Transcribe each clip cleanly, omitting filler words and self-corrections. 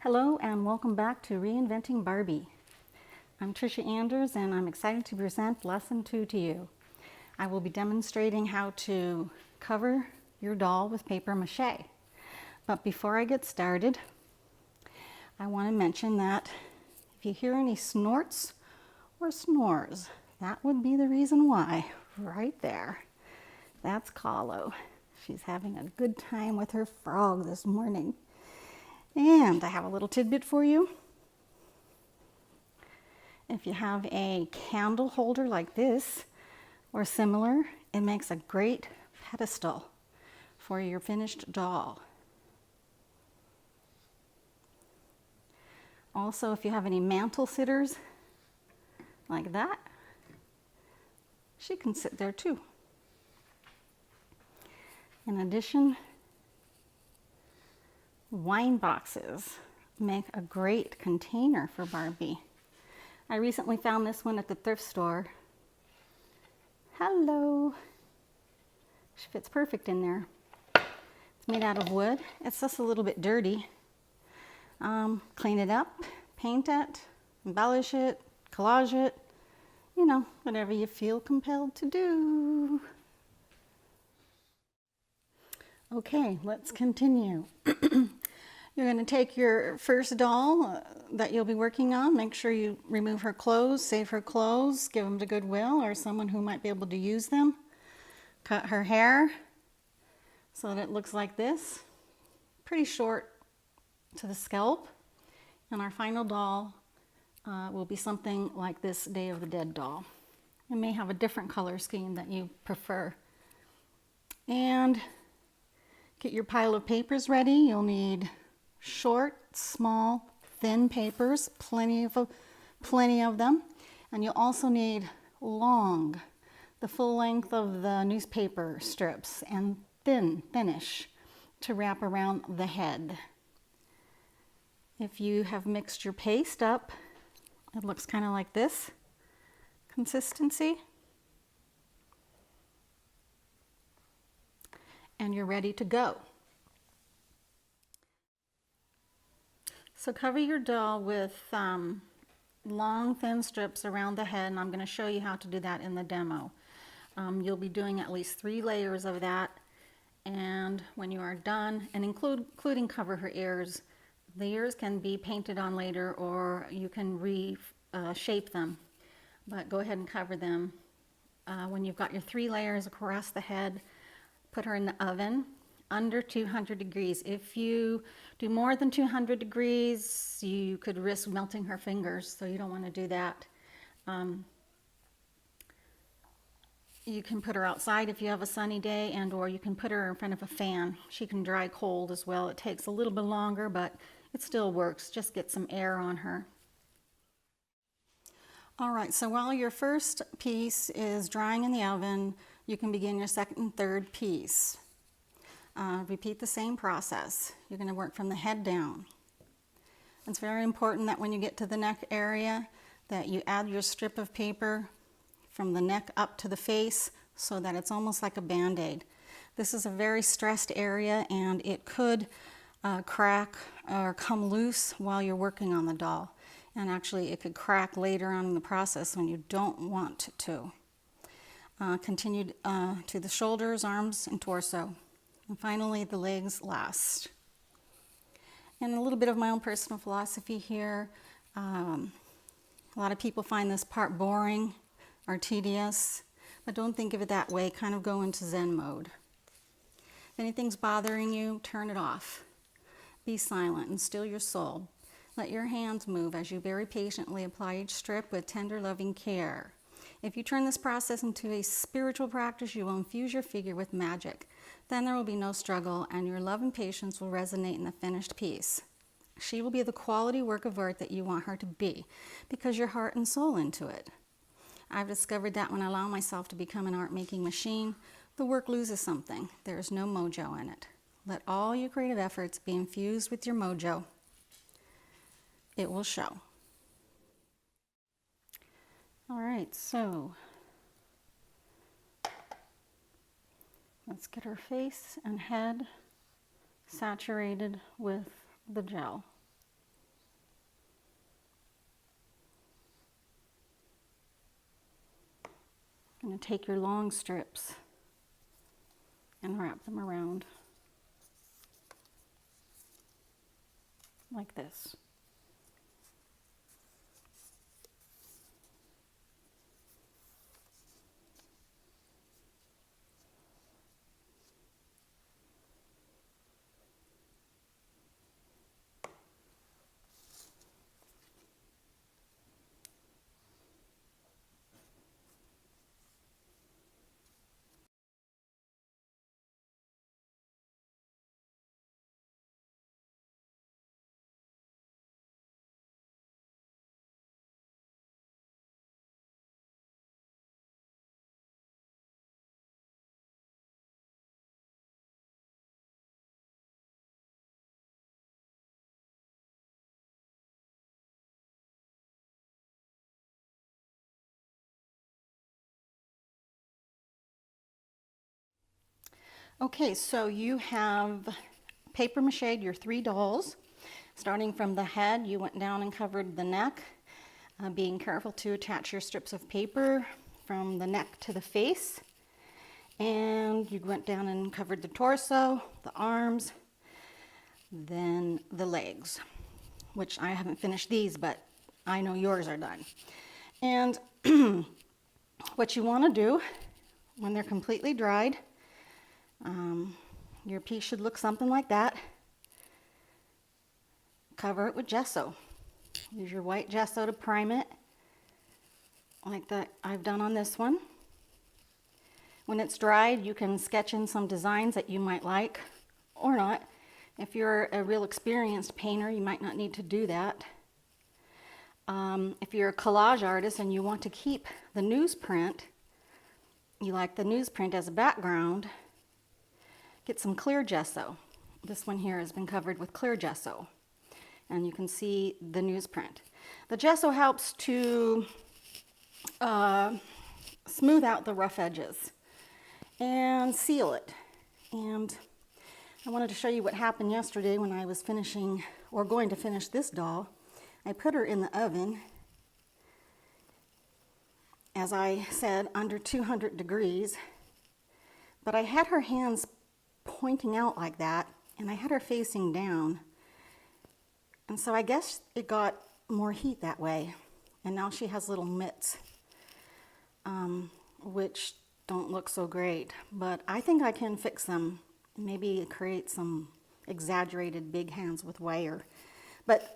Hello and welcome back to Reinventing Barbie. I'm Tricia Anders and I'm excited to present Lesson 2 to you. I will be demonstrating how to cover your doll with paper mache. But before I get started, I want to mention that if you hear any snorts or snores, that would be the reason why, right there. That's Kahlo. She's having a good time with her frog this morning. And I have a little tidbit for you. If you have a candle holder like this or similar, it makes a great pedestal for your finished doll. Also, if you have any mantle sitters like that, she can sit there too. In addition, wine boxes make a great container for Barbie. I recently found this one at the thrift store. Hello. She fits perfect in there. It's made out of wood. It's just a little bit dirty. Clean it up, paint it, embellish it, collage it, you know, whatever you feel compelled to do. Okay, let's continue. You're going to take your first doll that you'll be working on. Make sure you remove her clothes, save her clothes, give them to Goodwill or someone who might be able to use them. Cut her hair so that it looks like this. Pretty short to the scalp. And our final doll will be something like this Day of the Dead doll. It may have a different color scheme that you prefer. And get your pile of papers ready. You'll need short, small, thin papers, plenty of them. And you'll also need long, the full length of the newspaper strips, and thinnish to wrap around the head. If you have mixed your paste up, it looks kind of like this consistency. And you're ready to go. So cover your doll with long thin strips around the head, and I'm going to show you how to do that in the demo. You'll be doing at least 3 layers of that, and when you are done, and including cover her ears, the ears can be painted on later or you can reshape them, but go ahead and cover them. When you've got your 3 layers across the head, put her in the oven under 200 degrees. If you do more than 200 degrees, you could risk melting her fingers, so you don't want to do that. You can put her outside if you have a sunny day, and or you can put her in front of a fan. She can dry cold as well. It takes a little bit longer, but it still works. Just get some air on her. All right, so while your first piece is drying in the oven, you can begin your second and third piece. Repeat the same process. You're going to work from the head down. It's very important that when you get to the neck area that you add your strip of paper from the neck up to the face so that it's almost like a band-aid. This is a very stressed area and it could crack or come loose while you're working on the doll. And actually it could crack later on in the process when you don't want to. Continue to the shoulders, arms, and torso. And finally, the legs last. And a little bit of my own personal philosophy here. A lot of people find this part boring or tedious, but don't think of it that way. Kind of go into Zen mode. If anything's bothering you, turn it off. Be silent and still your soul. Let your hands move as you very patiently apply each strip with tender, loving care. If you turn this process into a spiritual practice, you will infuse your figure with magic. Then there will be no struggle, and your love and patience will resonate in the finished piece. She will be the quality work of art that you want her to be, because you're heart and soul into it. I've discovered that when I allow myself to become an art-making machine, the work loses something. There is no mojo in it. Let all your creative efforts be infused with your mojo. It will show. All right, so let's get her face and head saturated with the gel. I'm going to take your long strips and wrap them around like this. Okay, so you have paper mache'd your 3 dolls. Starting from the head, you went down and covered the neck, being careful to attach your strips of paper from the neck to the face. And you went down and covered the torso, the arms, then the legs, which I haven't finished these, but I know yours are done. And what you want to do when they're completely dried, your piece should look something like that. Cover it with gesso. Use your white gesso to prime it, like that I've done on this one. When it's dried, you can sketch in some designs that you might like or not. If you're a real experienced painter, you might not need to do that. If you're a collage artist and you want to keep the newsprint, you like the newsprint as a background, get some clear gesso. This one here has been covered with clear gesso, and you can see the newsprint. The gesso helps to smooth out the rough edges and seal it. And I wanted to show you what happened yesterday when I was finishing, or going to finish this doll. I put her in the oven, as I said, under 200 degrees, but I had her hands pointing out like that, and I had her facing down. And so I guess it got more heat that way. And now she has little mitts, which don't look so great, but I think I can fix them. Maybe create some exaggerated big hands with wire. But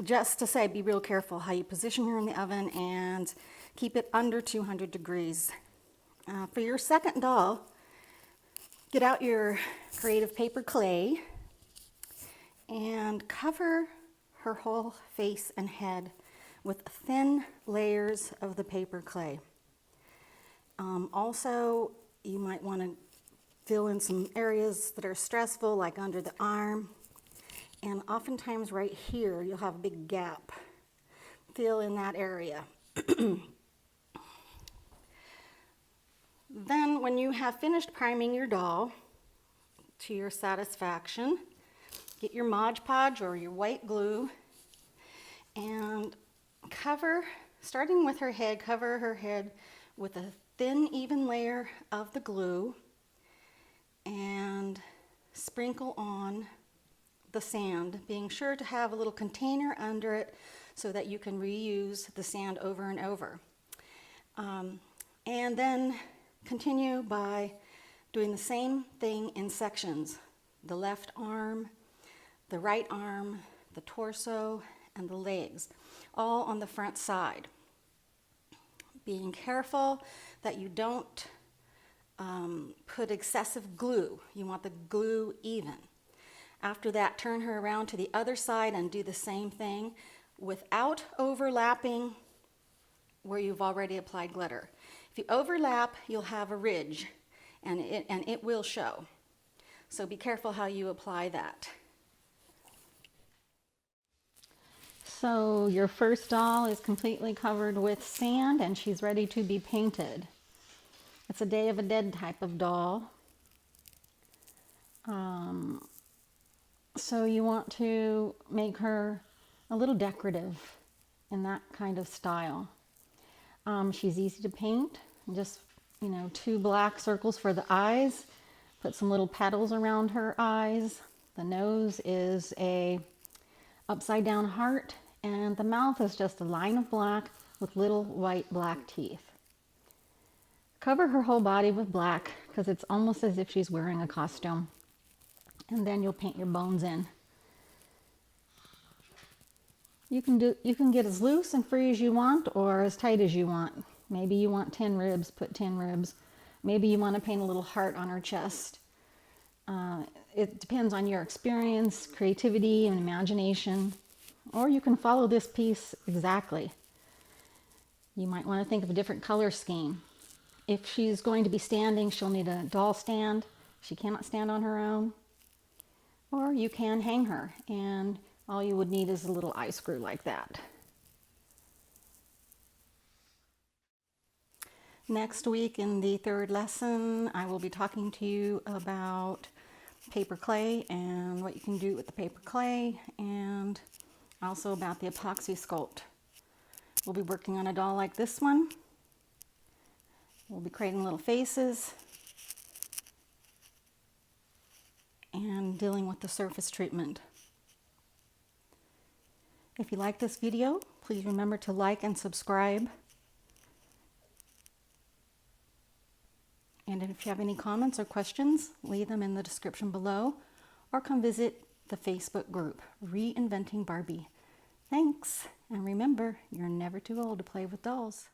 just to say, be real careful how you position her in the oven and keep it under 200 degrees. For your second doll, get out your creative paper clay and cover her whole face and head with thin layers of the paper clay. Also, you might want to fill in some areas that are stressful, like under the arm. And oftentimes right here, you'll have a big gap. Fill in that area. Then when you have finished priming your doll to your satisfaction, get your Mod Podge or your white glue and cover, starting with her head, cover her head with a thin, even layer of the glue and sprinkle on the sand, being sure to have a little container under it so that you can reuse the sand over and over. And then continue by doing the same thing in sections. The left arm, the right arm, the torso, and the legs, all on the front side. Being careful that you don't put excessive glue. You want the glue even. After that, turn her around to the other side and do the same thing without overlapping where you've already applied glitter. If you overlap, you'll have a ridge, and it will show. So be careful how you apply that. So your first doll is completely covered with sand, and she's ready to be painted. It's a Day of the Dead type of doll. So you want to make her a little decorative in that kind of style. She's easy to paint, Just, you know, 2 black circles for the eyes. Put some little petals around her eyes. The nose is a upside down heart, and the mouth is just a line of black with little white black teeth. Cover her whole body with black because it's almost as if she's wearing a costume. And then you'll paint your bones in. You can get as loose and free as you want or as tight as you want. Maybe you want 10 ribs, put 10 ribs. Maybe you want to paint a little heart on her chest. It depends on your experience, creativity, and imagination. Or you can follow this piece exactly. You might want to think of a different color scheme. If she's going to be standing, she'll need a doll stand. She cannot stand on her own. Or you can hang her, and all you would need is a little eye screw like that. Next week in the 3rd lesson, I will be talking to you about paper clay and what you can do with the paper clay, and also about the epoxy sculpt. We'll be working on a doll like this one. We'll be creating little faces and dealing with the surface treatment. If you like this video, please remember to like and subscribe. And if you have any comments or questions, leave them in the description below, or come visit the Facebook group, Reinventing Barbie. Thanks, and remember, you're never too old to play with dolls.